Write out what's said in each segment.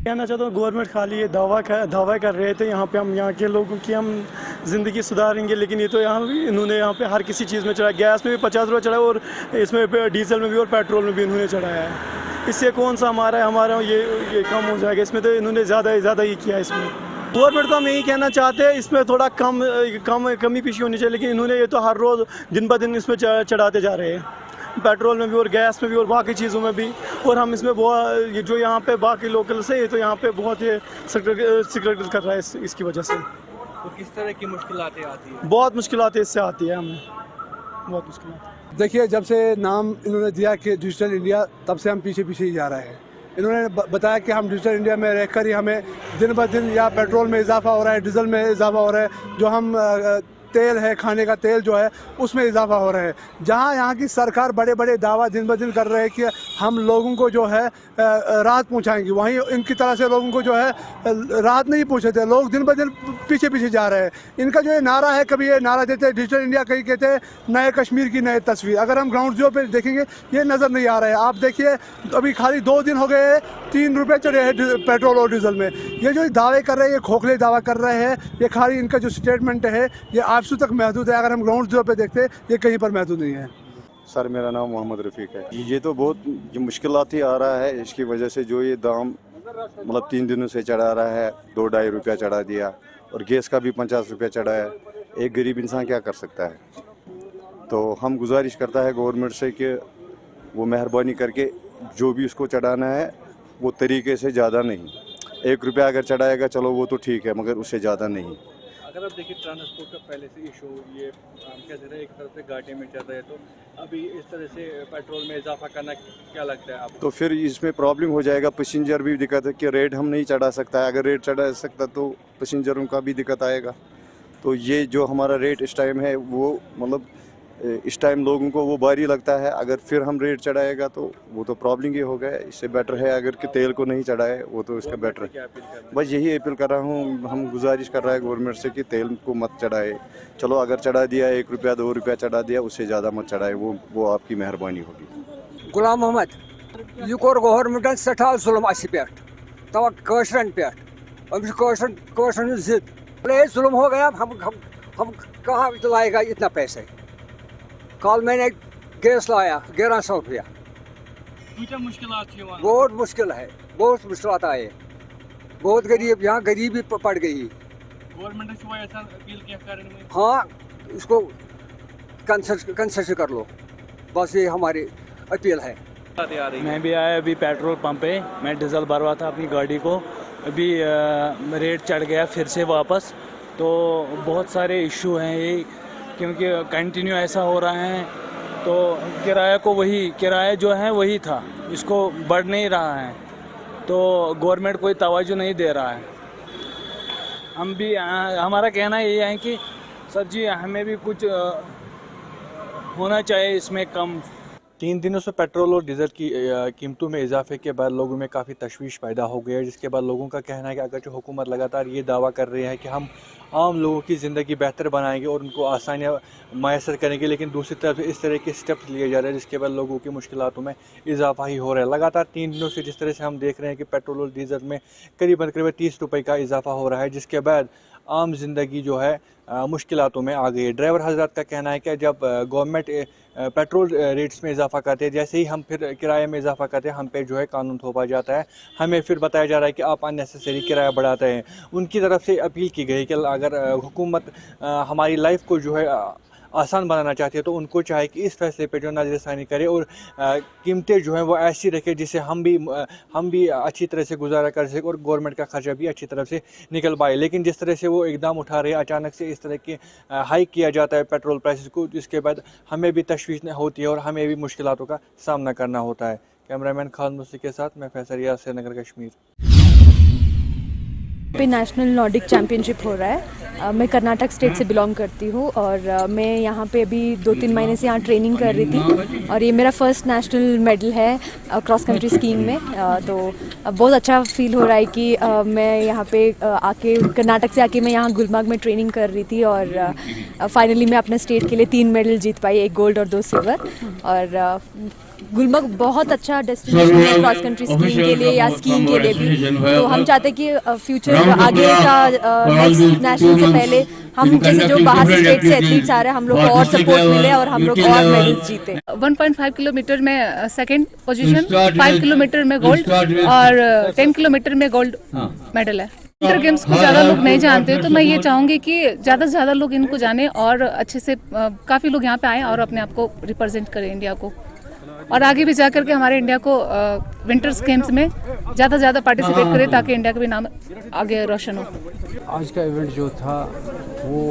कहना चाहता हूँ गवर्नमेंट खाली ये दावा कर रहे थे यहाँ पे हम यहाँ के लोगों की हम ज़िंदगी सुधारेंगे, लेकिन ये तो इन्होंने यहाँ पे हर किसी चीज़ में चढ़ाया। गैस में भी 50 रुपये चढ़ा और इसमें डीजल में भी और पेट्रोल में भी इन्होंने चढ़ाया है। इससे कौन सा हमारा ये कम हो जाएगा? इसमें तो इन्होंने ज़्यादा ही किया इसमें। गवर्नमेंट को हम यही कहना चाहते हैं इसमें थोड़ा कमी पीछे होनी चाहिए, लेकिन इन्होंने ये तो हर रोज़ दिन ब दिन इसमें चढ़ाते जा रहे हैं, पेट्रोल में भी और गैस में भी और बाकी चीज़ों में भी। और हम इसमें बहुत ये जो यहाँ पे बाकी लोकल से ये तो यहाँ पे बहुत ये सिक्रेट कर रहा है इसकी वजह से। तो किस तरह की मुश्किलातें आती हैं? बहुत मुश्किलातें इससे आती है हमें, बहुत मुश्किल। देखिए, जब से नाम इन्होंने दिया कि डिजिटल इंडिया, तब से हम पीछे ही जा रहे हैं। इन्होंने बताया कि हम डिजिटल इंडिया में रहकर ही हमें दिन ब दिन या पेट्रोल में इजाफा हो रहा है, डीजल में इजाफा हो रहा है, जो हम तेल है, खाने का तेल जो है उसमें इजाफा हो रहा है। जहां यहाँ की सरकार बड़े बड़े दावा दिन ब दिन कर रहे हैं कि हम लोगों को जो है राहत पहुंचाएंगे, वहीं इनकी तरह से लोगों को जो है राहत नहीं पहुंचाते। लोग दिन ब दिन पीछे जा रहे हैं। इनका जो ये नारा है, कभी ये नारा देते हैं डिजिटल इंडिया, कहीं कहते हैं नए कश्मीर की नई तस्वीर। अगर हम ग्राउंड जीरो पे देखेंगे ये नज़र नहीं आ रहा है। आप देखिए, अभी खाली 2 दिन हो गए 3 रुपये चढ़े हैं पेट्रोल और डीजल में। ये जो दावे कर रहे हैं, ये खोखले दावा कर रहे हैं। ये खाली इनका जो स्टेटमेंट है ये आफसू तक महदूद है। अगर हम ग्राउंड जीरो पे देखते हैं ये कहीं पर महदूद नहीं है। सर, मेरा नाम मोहम्मद रफ़ीक है। ये तो बहुत मुश्किलात ही आ रहा है इसकी वजह से। जो ये दाम मतलब 3 दिनों से चढ़ा रहा है, 2-2.5 रुपया चढ़ा दिया और गैस का भी 50 रुपया चढ़ा है। एक गरीब इंसान क्या कर सकता है? तो हम गुजारिश करता है गवर्नमेंट से कि वो मेहरबानी करके जो भी उसको चढ़ाना है वो तरीके से ज़्यादा नहीं। 1 रुपया अगर चढ़ाएगा चलो वो तो ठीक है, मगर उससे ज़्यादा नहीं। अगर आप देखिए ट्रांसपोर्ट का पहले से इशू ये क्या कह रहे हैं, एक तरफ से घाटे में चल रहे हैं, तो अभी इस तरह से पेट्रोल में इजाफा करना क्या लगता है आपको? तो फिर इसमें प्रॉब्लम हो जाएगा। पैसेंजर भी दिक्कत है कि रेट हम नहीं चढ़ा सकता है। अगर रेट चढ़ा सकता तो पैसेंजरों का भी दिक्कत आएगा। तो ये जो हमारा रेट इस टाइम है वो मतलब इस टाइम लोगों को वो भारी लगता है। अगर फिर हम रेट चढ़ाएगा तो वो तो प्रॉब्लम ही हो गया। इससे बेटर है अगर कि तेल को नहीं चढ़ाए, वो तो इसका बेटर है। बस यही अपील कर रहा हूँ, हम गुजारिश कर रहा है गवर्नमेंट से कि तेल को मत चढ़ाए। चलो अगर चढ़ा दिया 1 रुपया 2 रुपया चढ़ा दिया, उससे ज़्यादा मत चढ़ाए, वो आपकी मेहरबानी होगी। गुलाम मोहम्मद यह कोर गवर्नमेंटन सठा जुल्म अस पे तव कशरन पे कशरन जिद जुल्म हो गया। हम कहाँ लाएगा इतना पैसे? कल मैंने गैस लाया 1100 रुपया। बहुत मुश्किल है, बहुत मुश्किल आए, बहुत गरीब, यहाँ गरीबी पड़ गई। गवर्नमेंट से ऐसा अपील क्या करें? हाँ, इसको कंसेशन कर लो, बस ये हमारी अपील है। मैं भी आया अभी पेट्रोल पंप पे, मैं डीजल भरवा था अपनी गाड़ी को। अभी रेट चढ़ गया फिर से वापस। तो बहुत सारे इशू हैं ये, क्योंकि कंटिन्यू ऐसा हो रहा है। तो किराया जो है वही था, इसको बढ़ नहीं रहा है। तो गवर्नमेंट कोई तवज्जो नहीं दे रहा है। हम भी हमारा कहना ये है कि सर जी हमें भी कुछ होना चाहिए इसमें कम। 3 दिनों से पेट्रोल और डीजल की कीमतों में इजाफे के बाद लोगों में काफ़ी तशवीश पैदा हो गई है, जिसके बाद लोगों का कहना है कि अगर जो हुकूमत लगातार ये दावा कर रही है कि हम आम लोगों की ज़िंदगी बेहतर बनाएंगे और उनको आसानियाँ मैसर करेंगे, लेकिन दूसरी तरफ इस तरह के स्टेप्स लिए जा रहे हैं जिसके बाद लोगों की मुश्किलातों में इजाफा ही हो रहा है। लगातार 3 दिनों से जिस तरह से हम देख रहे हैं कि पेट्रोल और डीजल में करीबन 30 रुपये का इजाफा हो रहा है, जिसके बाद आम जिंदगी जो है मुश्किलातों में आ गई है। ड्राइवर हजरात का कहना है कि जब गवर्नमेंट पेट्रोल रेट्स में इजाफा करते हैं, जैसे ही हम फिर किराए में इजाफा करते हैं, हम पे जो है कानून थोपा जाता है। हमें फिर बताया जा रहा है कि आप अननेसेसरी किराया बढ़ाते हैं। उनकी तरफ से अपील की गई कि अगर हुकूमत हमारी लाइफ को जो है आसान बनाना चाहती है तो उनको चाहे कि इस फैसले पे जो नज़रसानी करे और कीमतें जो हैं वो ऐसी रखे जिससे हम भी अच्छी तरह से गुजारा कर सकें और गवर्नमेंट का खर्चा भी अच्छी तरह से निकल पाए। लेकिन जिस तरह से वो इकदाम उठा रहे हैं, अचानक से इस तरह के हाइक किया जाता है पेट्रोल प्राइसेस को, जिसके बाद हमें भी तशवीश होती है और हमें भी मुश्किलातों का सामना करना होता है। कैमरामैन खान मुस्लिम के साथ मैं फैसल रियाज, श्रीनगर, कश्मीर। पे नेशनल नॉर्डिक चैम्पियनशिप हो रहा है। मैं कर्नाटक स्टेट से बिलोंग करती हूँ और मैं यहाँ पे अभी 2-3 महीने से यहाँ ट्रेनिंग कर रही थी और ये मेरा फर्स्ट नेशनल मेडल है क्रॉस कंट्री स्कीइंग में। तो बहुत अच्छा फील हो रहा है कि मैं यहाँ पे आके कर्नाटक से आके मैं यहाँ गुलमर्ग में ट्रेनिंग कर रही थी और फाइनली मैं अपने स्टेट के लिए 3 मेडल जीत पाई, 1 गोल्ड और 2 सिल्वर। और गुलमर्ग बहुत अच्छा डेस्टिनेशन है क्रॉस कंट्री स्कीइंग के लिए या स्कीइंग के लिए भी। तो हम चाहते हैं कि फ्यूचर आगे का नेक्स्ट नेशनल से पहले हम जैसे जो बाहर से स्टेट से एथलीट्स आ रहे हैं हम लोग को और सपोर्ट मिले और हम लोग और मेडल्स जीते। 1.5 किलोमीटर में सेकंड पोजीशन, 5 किलोमीटर में गोल्ड और 10 किलोमीटर में गोल्ड मेडल है। विंटर गेम्स को ज़्यादा लोग नहीं जानते, तो मैं ये चाहूँगी कि ज़्यादा से ज़्यादा लोग इनको जाने और अच्छे से काफ़ी लोग यहाँ पे आए और अपने आप को रिप्रेजेंट करें इंडिया को, और आगे भी जा करके हमारे इंडिया को विंटर्स गेम्स में ज़्यादा से ज़्यादा पार्टिसिपेट करें ताकि इंडिया का भी नाम आगे रोशन हो। आज का इवेंट जो था वो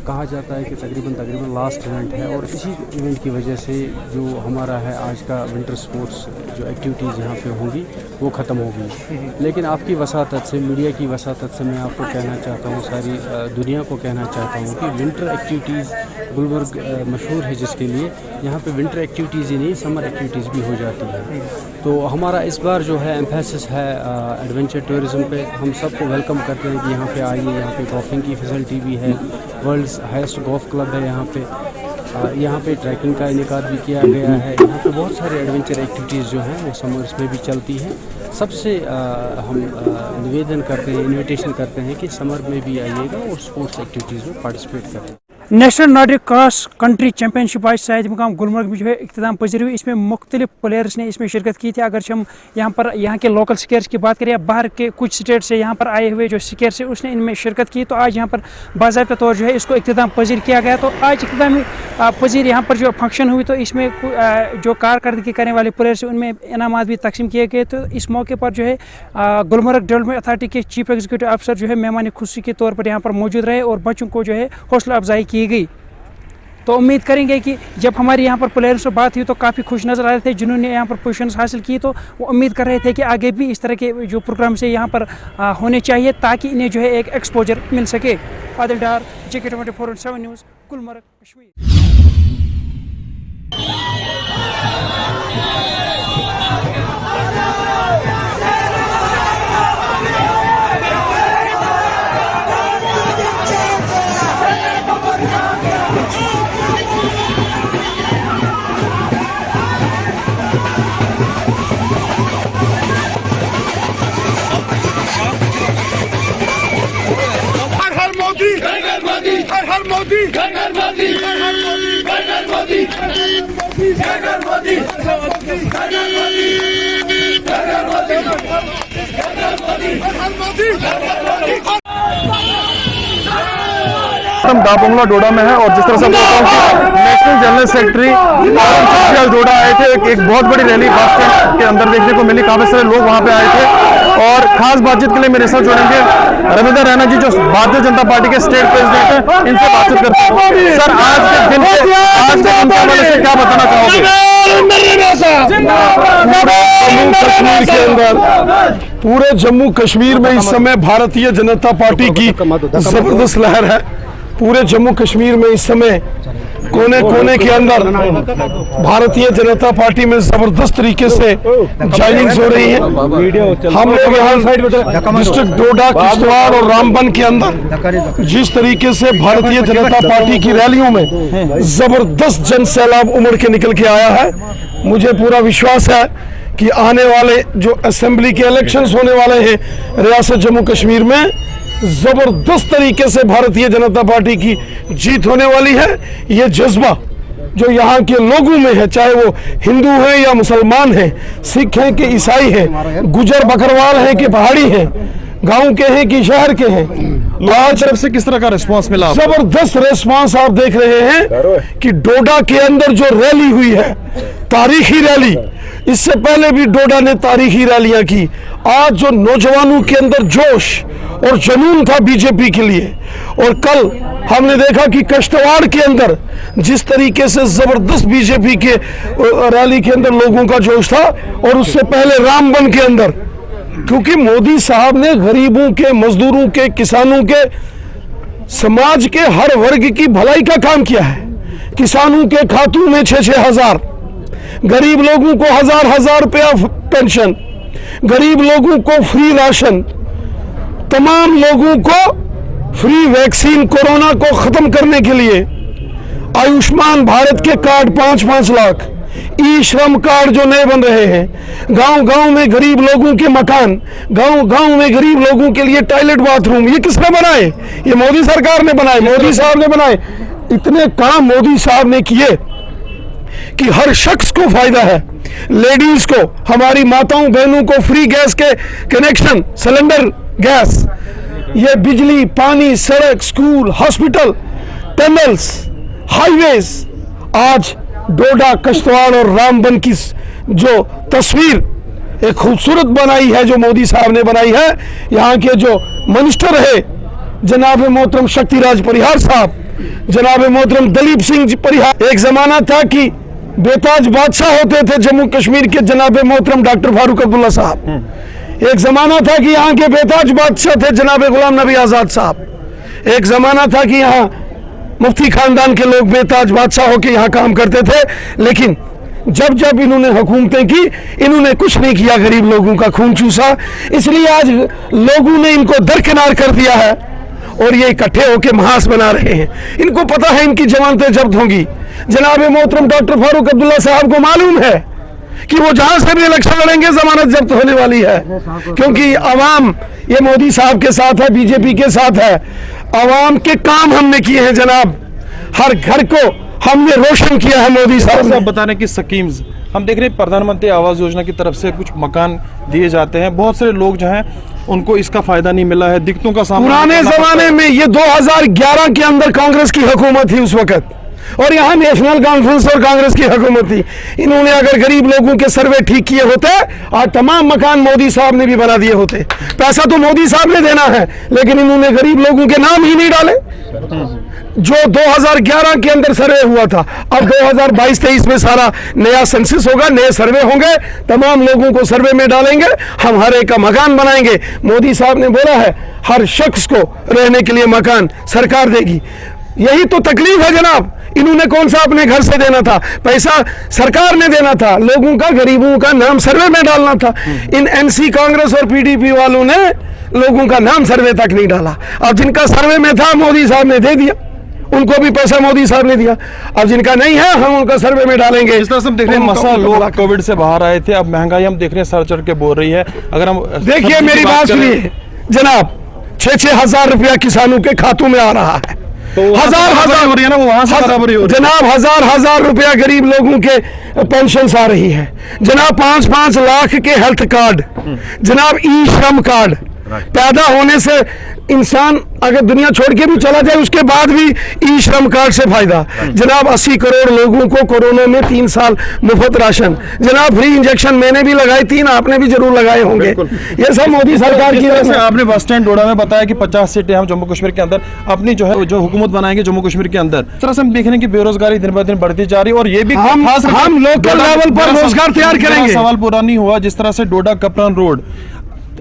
कहा जाता है कि तकरीबन लास्ट इवेंट है और इसी इवेंट की वजह से जो हमारा है आज का विंटर स्पोर्ट्स जो एक्टिविटीज़ यहाँ पे होंगी वो ख़त्म होगी। लेकिन आपकी वसातत से, मीडिया की वसातत से मैं आपको कहना चाहता हूँ, सारी दुनिया को कहना चाहता हूँ कि विंटर एक्टिविटीज़ गुलमर्ग मशहूर है जिसके लिए यहाँ पे विंटर एक्टिविटीज़ ही नहीं समर एक्टिविटीज़ भी हो जाती है। तो हमारा इस बार जो है एम्फेसिस है एडवेंचर टूरिज़म पे। हम सबको वेलकम करते हैं कि यहाँ पे आइए, यहाँ पे गोल्फिंग की फैसिलिटी भी है, वर्ल्ड्स हाईएस्ट गोल्फ क्लब है यहाँ पे। यहाँ पे ट्रैकिंग का इनेकाद भी किया गया है। यहाँ पे बहुत सारे एडवेंचर एक्टिविटीज़ जो हैं वो समर्स में भी चलती हैं। सबसे हम निवेदन करते हैं, इन्विटेशन करते हैं कि समर में भी आइएगा और स्पोर्ट्स एक्टिविटीज़ में पार्टिसिपेट करें। National Nordic cross country championship आज शायद मुकाम गुलमर्ग में जो है इख्तिताम पजीर हुई। इसमें मुख्तलिफ प्लेयर्स ने इसमें शिरकत की थी। अगर हम यहाँ के लोकल स्कीयर्स की बात करें या बाहर के कुछ स्टेट से यहाँ पर आए हुए जो स्कीयर्स है उसने इनमें शिरकत की। तो आज यहाँ पर बाज़ाब्ता तौर जो है इसको इख्तिताम पजीर किया गया। तो आज इख्तितामी पजीर यहाँ पर जो फंक्शन हुई तो इसमें जो कारकर्दगी करने वाले प्लेयर्स हैं उनमें इनामात भी तकसीम किए गए। तो इस मौके पर जो है गुलमर्ग डेवलपमेंट अथॉरिटी के चीफ एग्जीक्यूटिव अफसर जो है मेहमान खुशी के तौर पर यहाँ पर मौजूद रहे और बच्चों को जो है हौसला अफजाई की गई। तो उम्मीद करेंगे कि जब हमारी यहाँ पर प्लेयर्स से बात हुई तो काफ़ी खुश नज़र आ रहे थे जिन्होंने यहाँ पर पोजीशंस हासिल की। तो वो उम्मीद कर रहे थे कि आगे भी इस तरह के जो प्रोग्राम से यहाँ पर होने चाहिए ताकि इन्हें जो है एक एक्सपोजर मिल सके। आदिल डार, JK24/7 न्यूज़, गुलमर्ग, कश्मीर। हम दापोंगला डोडा में है और जिस तरह से नेशनल जनरल सेक्रेटरी डोडा आए थे, एक बहुत बड़ी रैली बस के अंदर देखने को मिली। काफी सारे लोग वहां पे आए थे और खास बातचीत के लिए मेरे साथ जुड़ेंगे रविंद्र रैना जी जो भारतीय जनता पार्टी के स्टेट प्रेसिडेंट हैं। इनसे बातचीत करते हैं। सर, आज के दिन के हवाले से क्या बताना चाहोगे? पूरे जम्मू कश्मीर में इस समय भारतीय जनता पार्टी की जबरदस्त लहर है। पूरे जम्मू कश्मीर में इस समय कोने कोने के अंदर भारतीय जनता पार्टी में जबरदस्त तरीके से ज्वाइनिंग्स हो रही है। हम लोग यहाँ डिस्ट्रिक्ट डोडा, किश्तवाड़ और रामबन के अंदर जिस तरीके से भारतीय जनता पार्टी की रैलियों में जबरदस्त जन सैलाब उमड़ के निकल के आया है, मुझे पूरा विश्वास है कि आने वाले जो असेंबली के इलेक्शंस होने वाले हैं रियासत जम्मू कश्मीर में जबरदस्त तरीके से भारतीय जनता पार्टी की जीत होने वाली है। ये जज्बा जो यहाँ के लोगों में है, चाहे वो हिंदू हैं या मुसलमान हैं, सिख हैं कि ईसाई हैं, गुजर बकरवाल हैं कि पहाड़ी हैं, गांव के हैं कि शहर के हैं, आज तरफ से किस तरह का रिस्पांस मिला? जबरदस्त रिस्पांस आप देख रहे हैं कि डोडा के अंदर जो रैली हुई है, तारीखी रैली, इससे पहले भी डोडा ने तारीखी रैलियां की। आज जो नौजवानों के अंदर जोश और जुनून था बीजेपी के लिए, और कल हमने देखा कि किश्तवाड़ के अंदर जिस तरीके से जबरदस्त बीजेपी के रैली के अंदर लोगों का जोश था, और उससे पहले रामबन के अंदर क्योंकि मोदी साहब ने गरीबों के, मजदूरों के, किसानों के, समाज के हर वर्ग की भलाई का काम किया है। किसानों के खातों में 6-6 हजार, गरीब लोगों को 1000-1000 रुपया पेंशन, गरीब लोगों को फ्री राशन, तमाम लोगों को फ्री वैक्सीन, कोरोना को खत्म करने के लिए आयुष्मान भारत के कार्ड 5-5 लाख, ई श्रम कार्ड जो नए बन रहे हैं, गांव-गांव में गरीब लोगों के मकान, गांव-गांव में गरीब लोगों के लिए टॉयलेट बाथरूम, ये किसने बनाए? ये मोदी सरकार ने बनाए, मोदी साहब ने बनाए। इतने काम मोदी साहब ने किए कि हर शख्स को फायदा है। लेडीज को, हमारी माताओं बहनों को फ्री गैस के कनेक्शन, सिलेंडर गैस, ये बिजली, पानी, सड़क, स्कूल, हॉस्पिटल, टनल्स, हाईवेज। आज डोडा, किश्तवाड़ और रामबन की जो तस्वीर एक खूबसूरत बनाई है, जो मोदी साहब ने बनाई है, यहाँ के जो मिनिस्टर है जनाब मोहतरम शक्तिराज परिहार साहब, जनाब मोहतरम दलीप सिंह जी परिहार। एक जमाना था कि बेताज बादशाह होते थे जम्मू कश्मीर के जनाब मोहतरम डॉक्टर फारूक अब्दुल्ला साहब। एक जमाना था कि यहाँ के बेताज बादशाह थे जनाब गुलाम नबी आजाद साहब। एक जमाना था कि यहाँ मुफ्ती खानदान के लोग बेताज बादशाह होकर यहाँ काम करते थे। लेकिन जब जब इन्होंने हुकूमतें की, इन्होंने कुछ नहीं किया, गरीब लोगों का खून चूसा। इसलिए आज लोगों ने इनको दरकिनार कर दिया है और ये इकट्ठे होकर महास बना रहे हैं। इनको पता है इनकी जमानतें जब्त होंगी। जनाब मोहतरम डॉक्टर फारूक अब्दुल्ला साहब को मालूम है कि वो जहां से भी इलेक्शन लड़ेंगे जमानत जब्त होने वाली है, क्योंकि अवाम ये मोदी साहब के साथ है, बीजेपी के साथ है। अवाम के काम हमने किए हैं जनाब, हर घर को हमने रोशन किया है मोदी साहब ने। बता रहे कि स्कीम्स हम देख रहे हैं, प्रधानमंत्री आवास योजना की तरफ से कुछ मकान दिए जाते हैं। बहुत सारे लोग जो हैं उनको इसका फायदा नहीं मिला है, दिक्कतों का सामना। पुराने जमाने में ये 2011 के अंदर कांग्रेस की हुकूमत थी उस वक्त, और यहाँ नेशनल कॉन्फ्रेंस और कांग्रेस की हुकूमत थी। इन्होंने अगर गरीब लोगों के सर्वे ठीक किए होते और तमाम मकान मोदी साहब ने भी बना दिए होते। पैसा तो मोदी साहब ने देना है, लेकिन इन्होंने गरीब लोगों के नाम ही नहीं डाले। जो 2011 के अंदर सर्वे हुआ था, अब 2022-23 में सारा नया सेंसस होगा, नए सर्वे होंगे, तमाम लोगों को सर्वे में डालेंगे, हम हर एक का मकान बनाएंगे। मोदी साहब ने बोला है हर शख्स को रहने के लिए मकान सरकार देगी। यही तो तकलीफ है जनाब। इन्होंने कौन सा अपने घर से देना था, पैसा सरकार ने देना था, लोगों का, गरीबों का नाम सर्वे में डालना था। इन एनसी कांग्रेस और पीडीपी वालों ने लोगों का नाम सर्वे तक नहीं डाला। अब जिनका सर्वे में था मोदी साहब ने दे दिया, उनको भी पैसा मोदी साहब ने दिया। अब जिनका नहीं है हम उनका सर्वे में डालेंगे। इस तरह से हम देख रहे हैं मसला लोग कोविड से बाहर आए थे, अब महंगाई हम देख रहे हैं सर चढ़ के बोल रही है। अगर हम देखिए मेरी बात सुनिए जनाब, 6-6 हजार रुपया किसानों के खातों में आ रहा है, तो हजार हो रही है ना, वो वहां से बराबरी हो रही है जनाब। हजार रुपया गरीब लोगों के पेंशन आ रही है जनाब। 5-5 लाख के हेल्थ कार्ड जनाब, ई श्रम कार्ड। पैदा होने से इंसान अगर दुनिया छोड़ के भी चला जाए उसके बाद भी ई श्रम कार्ड से फायदा जनाब। 80 करोड़ लोगों को कोरोना में 3 साल मुफ्त राशन जनाब। फ्री इंजेक्शन मैंने भी लगाए 3, आपने भी जरूर लगाए होंगे। ये सब मोदी सरकार की वजह से। आपने बस स्टैंड डोडा में बताया कि 50 सीटें हम जम्मू कश्मीर के अंदर अपनी जो है जो हुकूमत बनाएंगे जम्मू कश्मीर के अंदर। इस तरह से हम देख रहे हैं कि बेरोजगारी दिन ब दिन बढ़ती जा रही है, और ये भी हम लोकल लेवल पर रोजगार तैयार करेंगे। सवाल पूरा नहीं हुआ, जिस तरह से डोडा कपरन रोड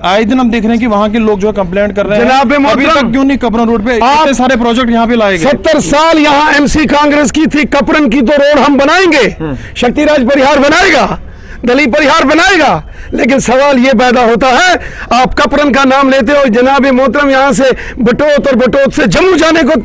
आए दिन हम देख रहे हैं कि वहां के लोग जो है कंप्लेंट कर रहे हैं, अभी तक क्यों नहीं कपरन रोड पे इतने सारे प्रोजेक्ट यहाँ पे लाए गए। 70 साल यहाँ एमसी कांग्रेस की थी, कपरन की तो रोड हम बनाएंगे, शक्तिराज परिहार बनाएगा, दलीप परिहार बनाएगा। लेकिन सवाल ये पैदा होता है, आप कपरन का नाम लेते हो जनाब मोहतरम, यहाँ से बटोत और बटोत से जम्मू जाने को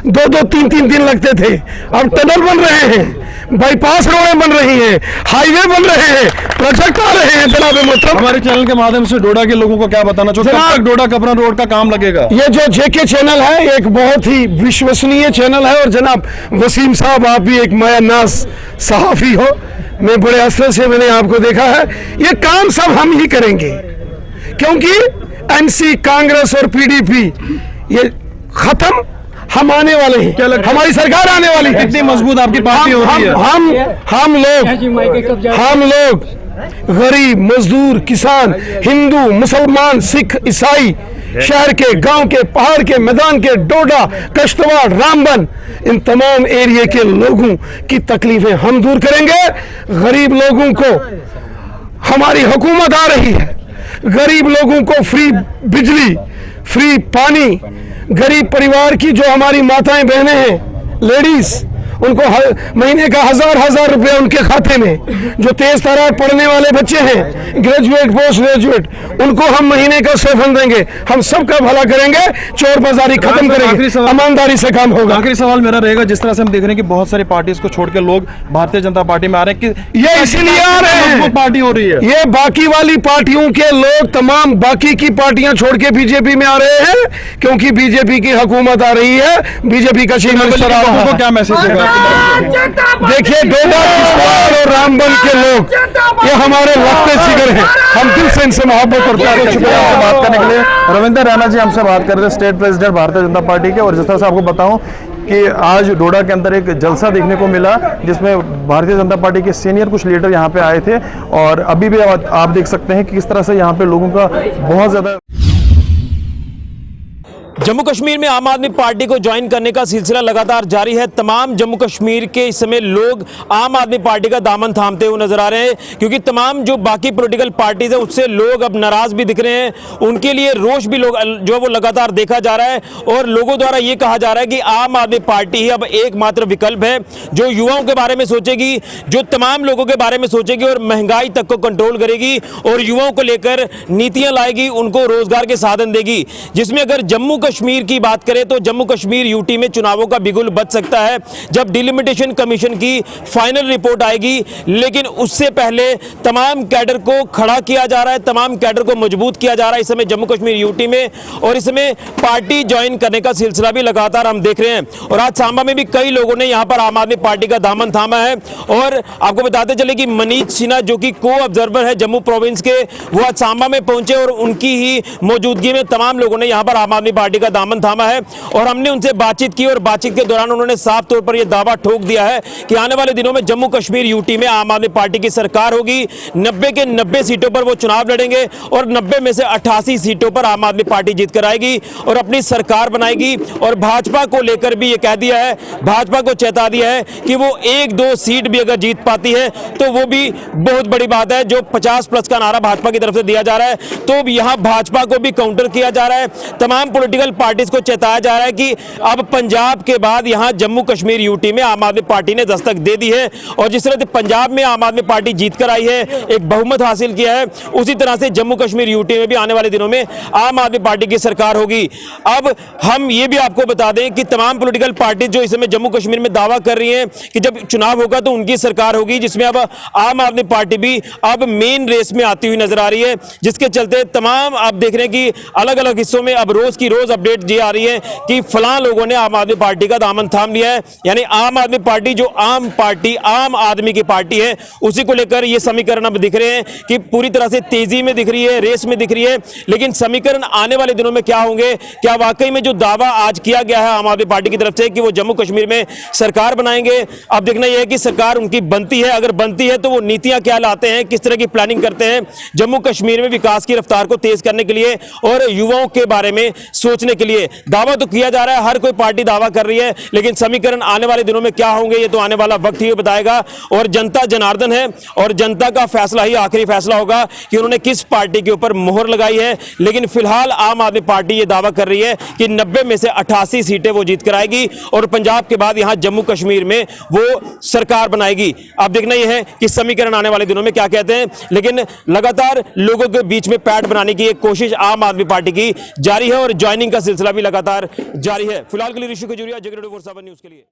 2-2, 3-3 दिन लगते थे। अब टनल बन रहे हैं, बाईपास रोडें बन रही हैं, हाईवे बन रहे हैं, प्रोजेक्ट आ रहे हैं जनाब मोहतरम। हमारे चैनल के माध्यम से डोडा के लोगों को क्या बताना चाहते हैं, कब तक डोडा कपरन रोड का काम लगेगा? ये जो जेके चैनल है एक बहुत ही विश्वसनीय चैनल है, और जनाब वसीम साहब आप भी एक मायानास सहाफी हो, मैं बड़े असर से मैंने आपको देखा है। ये काम सब हम ही करेंगे, क्योंकि एनसी कांग्रेस और पीडीपी ये खत्म, हम आने वाले हैं। क्या लगता है हमारी सरकार आने वाली है? कितनी मजबूत आपकी पार्टी हो रही है? हम लोग गरीब, मजदूर, किसान, हिंदू, मुसलमान, सिख, ईसाई, शहर के, गांव के, पहाड़ के, मैदान के, डोडा, किश्तवाड़, रामबन, इन तमाम एरिया के लोगों की तकलीफें हम दूर करेंगे। गरीब लोगों को हमारी हुकूमत आ रही है, गरीब लोगों को फ्री बिजली, फ्री पानी, गरीब परिवार की जो हमारी माताएं बहनें हैं, लेडीज, उनको महीने का 1000 रुपया उनके खाते में, जो तेज तरार पढ़ने वाले बच्चे हैं, ग्रेजुएट, पोस्ट ग्रेजुएट, उनको हम महीने का स्टेफन देंगे। हम सबका भला करेंगे, चोर बाजारी खत्म करेंगे, ईमानदारी से काम होगा। आखिरी सवाल मेरा रहेगा, जिस तरह से हम देख रहे हैं कि बहुत सारी पार्टीज को छोड़ के लोग भारतीय जनता पार्टी में आ रहे हैं, कि ये इसलिए आ रहे हैं, पार्टी हो रही है, ये बाकी वाली पार्टियों के लोग तमाम बाकी की पार्टियां छोड़ के बीजेपी में आ रहे हैं, क्योंकि बीजेपी की हुकूमत आ रही है, बीजेपी का चीफ मिनिस्टर आ रहा है। क्या मैसेज देगा? देखिए, डोडा, किश्तवाड़ और रामबन के लोग ये हमारे वक्त जिगर हैं, हम दिल से इनसे मोहब्बत और प्यार करते हैं। शुक्रिया आपसे बात करने के लिए। रविंदर रैना जी हमसे बात कर रहे थे, state president Bharatiya Janata party के। और जिस तरह से आपको बताऊं कि आज डोडा के अंदर एक जलसा देखने को मिला, जिसमें भारतीय जनता पार्टी के सीनियर कुछ लीडर यहाँ पे आए थे, और अभी भी आप देख सकते हैं कि किस तरह से यहाँ पे लोगों का बहुत ज़्यादा। जम्मू कश्मीर में आम आदमी पार्टी को ज्वाइन करने का सिलसिला लगातार जारी है। तमाम जम्मू कश्मीर के इस समय लोग आम आदमी पार्टी का दामन थामते हुए नजर आ रहे हैं, क्योंकि तमाम जो बाकी पॉलिटिकल पार्टीज है उससे लोग अब नाराज भी दिख रहे हैं। उनके लिए रोष भी लोग जो वो लगातार देखा जा रहा है, और लोगों द्वारा ये कहा जा रहा है कि आम आदमी पार्टी ही अब एकमात्र विकल्प है जो युवाओं के बारे में सोचेगी, जो तमाम लोगों के बारे में सोचेगी और महंगाई तक को कंट्रोल करेगी और युवाओं को लेकर नीतियां लाएगी, उनको रोजगार के साधन देगी। जिसमें अगर जम्मू कश्मीर की बात करें तो जम्मू कश्मीर यूटी में चुनावों का बिगुल बच सकता है जब डिलिमिटेशन कमीशन की फाइनल रिपोर्ट आएगी। लेकिन उससे पहले तमाम कैडर को खड़ा किया जा रहा है, तमाम कैडर को मजबूत किया जा रहा है इस समय जम्मू कश्मीर यूटी में, और इस समय पार्टी ज्वाइन करने का सिलसिला भी लगातार हम देख रहे हैं। और आज सांबा में भी कई लोगों ने यहां पर आम आदमी पार्टी का दामन थामा है। और आपको बताते चले कि मनीष सिन्हा जो कि को ऑब्जर्वर है जम्मू प्रोविंस के, वो आज सांबा में पहुंचे और उनकी ही मौजूदगी में तमाम लोगों ने यहां पर आम आदमी पार्टी का दामन थामा है। और हमने उनसे बातचीत की और बातचीत के दौरान उन्होंने साफ तौर पर यह दावा ठोक दिया है कि आने वाले दिनों में जम्मू कश्मीर यूटी में आम आदमी पार्टी की सरकार होगी। 90 के 90 सीटों पर वो चुनाव लड़ेंगे और 90 में से 88 सीटों पर आम आदमी पार्टी जीत कर आएगी और अपनी सरकार बनाएगी। और भाजपा को लेकर भी ये कह दिया है, भाजपा को चेता दिया है कि वो 1-2 सीट भी अगर जीत पाती है तो वो भी बहुत बड़ी बात है। जो 50+ का नारा भाजपा की तरफ से दिया जा रहा है, तो यहां भाजपा को भी काउंटर किया जा रहा है। तमाम पॉलिटिकल पार्टीज को चेताया जा रहा है कि अब पंजाब के बाद यहां जम्मू कश्मीर यूटी में आम आदमी पार्टी ने दस्तक दे दी है। और जिस तरह से पंजाब में आम आदमी पार्टी जीतकर आई है, एक बहुमत हासिल किया है, उसी तरह से जम्मू कश्मीर यूटी में भी आने वाले दिनों में आम आदमी पार्टी की सरकार होगी। अब हम ये भी आपको बता दें कि तमाम पॉलिटिकल पार्टी जो इस समय जम्मू कश्मीर में दावा कर रही हैं कि जब चुनाव होगा तो उनकी सरकार होगी, जिसमें अब आम आदमी पार्टी भी अब मेन रेस में आती हुई नजर आ रही है। जिसके चलते तमाम आप देख रहे हैं कि अलग अलग हिस्सों में अब रोज की रोज अपडेट ये आ रही है कि फलां लोगों ने आम आदमी पार्टी का दामन थाम लिया है। यानी आम आदमी पार्टी जो आम पार्टी, आम आदमी की पार्टी है, उसी को लेकर ये समीकरण अब दिख रहे हैं कि पूरी तरह से तेजी में दिख रही है, रेस में दिख रही है। लेकिन समीकरण आने वाले दिनों में क्या होंगे, क्या वाकई में जो दावा आज किया गया है आम आदमी पार्टी की तरफ से कि वो जम्मू कश्मीर में सरकार बनाएंगे, अब देखना यह है कि सरकार उनकी बनती है, अगर बनती है तो वो नीतियां क्या लाते हैं, किस तरह की प्लानिंग करते हैं जम्मू कश्मीर में विकास की रफ्तार को तेज करने के लिए और युवाओं के बारे में सोचने के लिए। दावा तो किया जा रहा है, हर कोई पार्टी दावा कर रही है, लेकिन समीकरण आने वाले दिनों में क्या होंगे ये तो आने वाला वक्त ही बताएगा। और जनता जनार्दन है और जनता का फैसला ही आखिरी फैसला होगा कि उन्होंने किस पार्टी के ऊपर मोहर लगाई है। लेकिन फिलहाल आम आदमी पार्टी ये दावा कर रही है कि 90 में से 88 सीटें वो जीत कर आएगी और पंजाब के बाद यहां जम्मू कश्मीर में वो सरकार बनाएगी। अब देखना यह है कि समीकरण आने वाले दिनों में क्या कहते हैं। लेकिन लगातार लोगों के बीच में पैठ बनाने की एक कोशिश आम आदमी पार्टी की जारी है और ज्वाइनिंग का सिलसिला भी लगातार जारी है। फिलहाल के लिए ऋषि खजूरिया, जगरेडो 47 न्यूज के लिए।